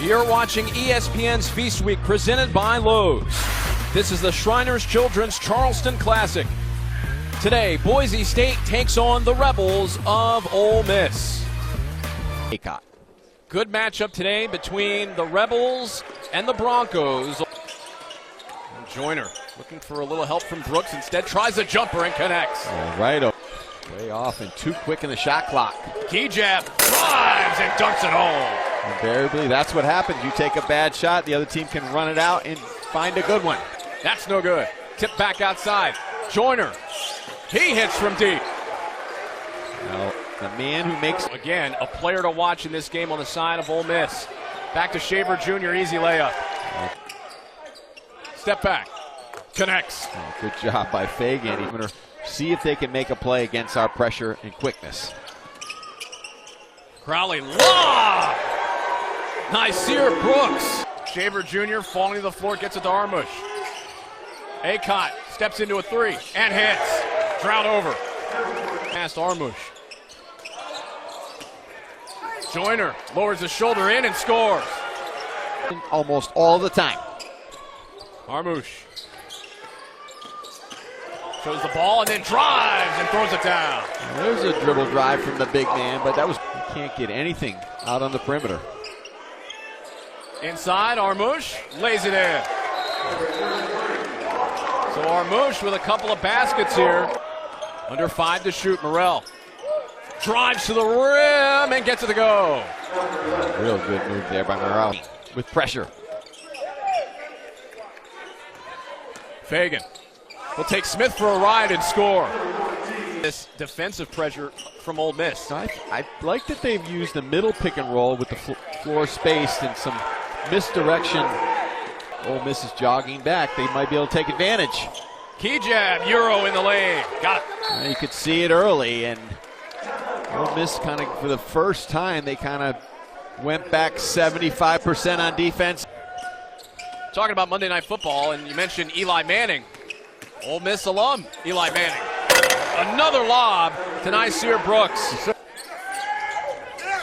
You're watching ESPN's Feast Week presented by Lowe's. This is the Shriners Children's Charleston Classic. Today, Boise State takes on the Rebels of Ole Miss. Good matchup today between the Rebels and the Broncos. And Joyner looking for a little help from Brooks. Instead, tries a jumper and connects. Right way off and too quick in the shot clock. Key jab, drives and dunks it home. Invariably, that's what happens. You take a bad shot, the other team can run it out and find a good one. That's no good. Tip back outside. Joyner, he hits from deep. Well, the man who makes... Again, a player to watch in this game on the side of Ole Miss. Back to Shaver Jr., easy layup. Step back, connects. Oh, good job by Fagan. See if they can make a play against our pressure and quickness. Crowley, lob! Nyseer Brooks. Shaver Jr. falling to the floor, gets it to Armush. Acott steps into a three and hits. Drown over. Past Armush. Joyner lowers the shoulder in and scores. Almost all the time. Armush shows the ball and then drives and throws it down. There's a dribble drive from the big man, but you can't get anything out on the perimeter. Inside, Armush lays it in. So Armush with a couple of baskets here. Under 5 to shoot. Morrell drives to the rim and gets it to go. Real good move there by Morrell with pressure. Fagan will take Smith for a ride and score. This defensive pressure from Ole Miss. I like that they've used the middle pick and roll with the floor spaced and some misdirection. Ole Miss is jogging back. They might be able to take advantage. Key jab, Euro in the lane. Got it. You could see it early, and Ole Miss kind of, for the first time, they kind of went back 75% on defense. Talking about Monday Night Football, and you mentioned Eli Manning. Ole Miss alum, Eli Manning. Another lob to Nyseer Brooks.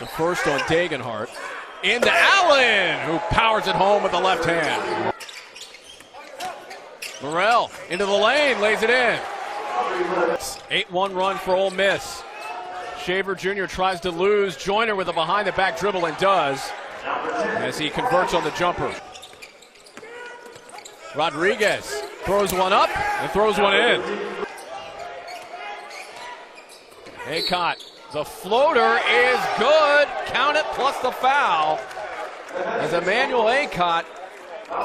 The first on Dagenhart. Into Allen, who powers it home with the left hand. Morrell into the lane, lays it in. 8-1 run for Ole Miss. Shaver Jr. tries to lose. Joyner with a behind-the-back dribble and does, as he converts on the jumper. Rodriguez throws one up and throws one in. Acott, the floater is good. Count it plus the foul. As Emmanuel Acott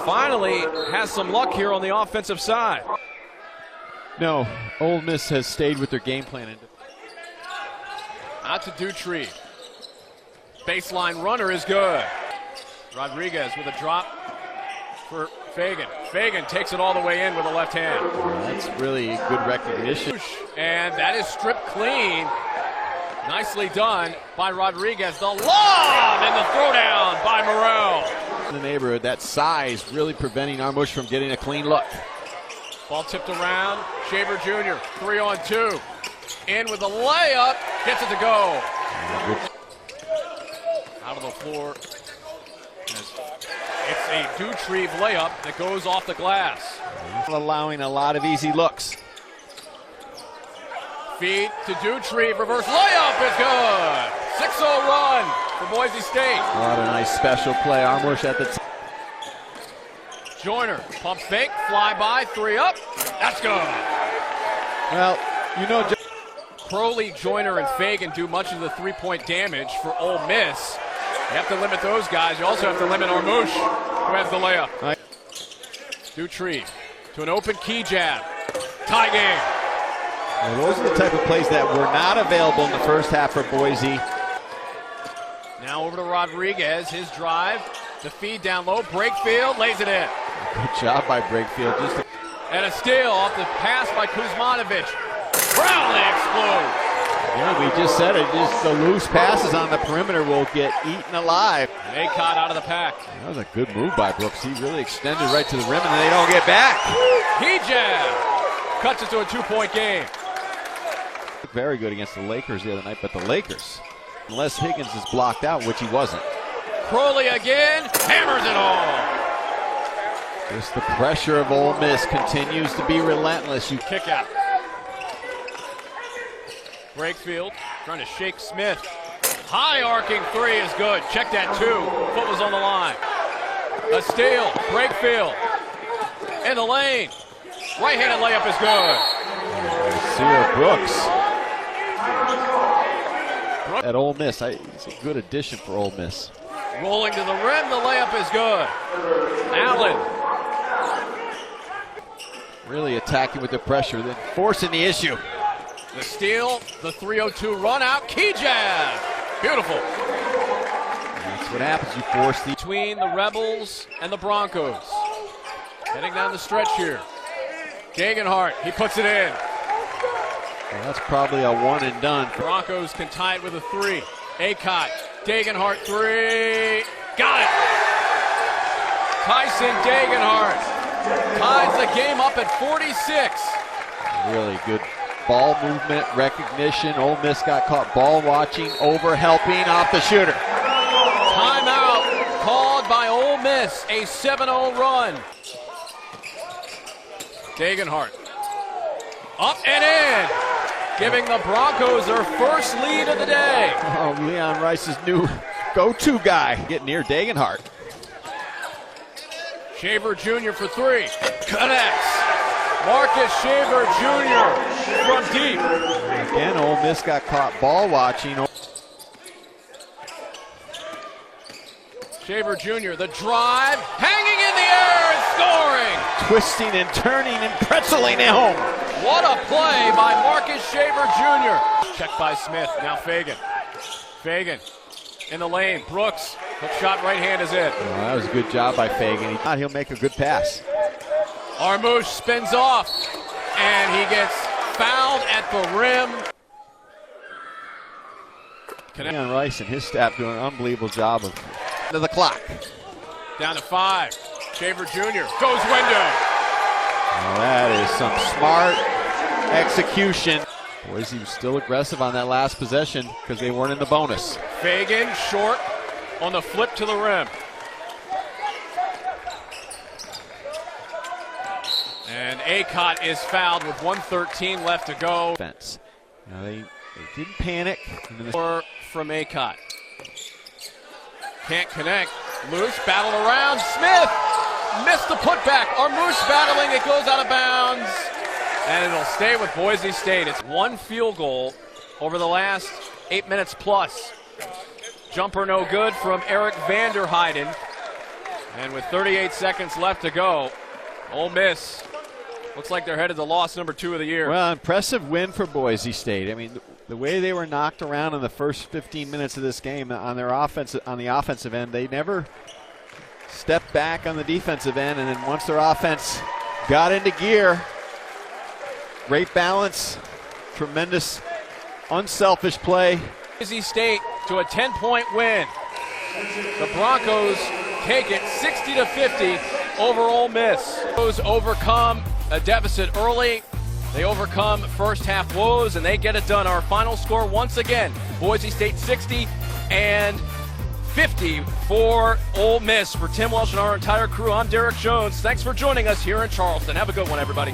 finally has some luck here on the offensive side. No, Ole Miss has stayed with their game plan. Out to Dutree. Baseline runner is good. Rodriguez with a drop for Fagan. Fagan takes it all the way in with the left hand. That's really good recognition. And that is stripped clean. Nicely done by Rodriguez. The lob and the throwdown by Morrell. In the neighborhood, that size really preventing Armush from getting a clean look. Ball tipped around. Shaver Jr. 3-on-2. In with the layup. Gets it to go. Out of the floor. It's a Dutree layup that goes off the glass. Allowing a lot of easy looks. Feed to Dutree, reverse layup is good. 6-0 run for Boise State. A lot of nice special play. Armush at the top. Joyner, pump fake, fly by, 3 up. That's good. Well, you know, Crowley, Joyner, and Fagan do much of the three-point damage for Ole Miss. You have to limit those guys. You also have to limit Armush, who has the layup. Right. Dutree to an open key jab. Tie game. Well, those are the type of plays that were not available in the first half for Boise. Now over to Rodriguez. His drive. The feed down low. Brakefield lays it in. Good job by Brakefield. And a steal off the pass by Kuzmanovic. Crowley explodes. Yeah, we just said it. Just the loose passes on the perimeter will get eaten alive. Acott out of the pack. That was a good move by Brooks. He really extended right to the rim, and they don't get back. Key jab. Cuts it to a 2-point game. Very good against the Lakers the other night, but the Lakers, unless Higgins is blocked out, which he wasn't, Crowley again, hammers it home. Just the pressure of Ole Miss continues to be relentless. You Kick out. Brakefield trying to shake Smith. High arcing three is good. Check that two. Foot was on the line. A steal. Brakefield in the lane. Right-handed layup is good. Sear Brooks at Ole Miss. It's a good addition for Ole Miss. Rolling to the rim. The layup is good. Allen. Really attacking with the pressure, then forcing the issue. The steal, the 3-0-2 run out, key jab. Beautiful. That's what happens, you force the... Between the Rebels and the Broncos. Heading down the stretch here. Dagenhart, he puts it in. Well, that's probably a one and done. Broncos can tie it with a three. Acott, Dagenhart three. Got it. Tyson Dagenhart ties the game up at 46. Really good ball movement, recognition. Ole Miss got caught ball watching, over helping off the shooter. Timeout called by Ole Miss, a 7-0 run. Dagenhart up and in, giving the Broncos their first lead of the day. Oh, Leon Rice's new go-to guy. Get near Dagenhart. Shaver Jr. for three. Connects. Marcus Shaver Jr. from deep. Again, Ole Miss got caught ball watching. Shaver Jr. the drive. Hanging in the air and scoring. Twisting and turning and pretzeling it home. What a play by Marcus Shaver Jr. Checked by Smith. Now Fagan. Fagan in the lane. Brooks. Hook shot right hand is in. Oh, that was a good job by Fagan. He thought he'll make a good pass. Armouche spins off, and he gets fouled at the rim. Leon Rice and his staff doing an unbelievable job of the clock. Down to 5. Shaver Jr. goes window. Well, that is some smart execution. Boise was still aggressive on that last possession because they weren't in the bonus. Fagan short on the flip to the rim. And Acott is fouled with 1:13 left to go. Defense. Now they didn't panic. Or from Acott. Can't connect. Loose, battle around. Smith missed the putback. Armouche battling, it goes out of bounds. And it'll stay with Boise State. It's one field goal over the last 8 minutes plus. Jumper no good from Eric Vanderheiden. And with 38 seconds left to go, Ole Miss looks like they're headed to loss number 2 of the year. Well, impressive win for Boise State. I mean, the way they were knocked around in the first 15 minutes of this game on the offensive end, they never stepped back on the defensive end. And then once their offense got into gear, great balance, tremendous unselfish play. Boise State to a 10-point win. The Broncos take it 60-50 over Ole Miss. Those overcome a deficit early. They overcome first half woes and they get it done. Our final score once again, Boise State 60 and 50 for Ole Miss. For Tim Welsh and our entire crew, I'm Derek Jones. Thanks for joining us here in Charleston. Have a good one, everybody.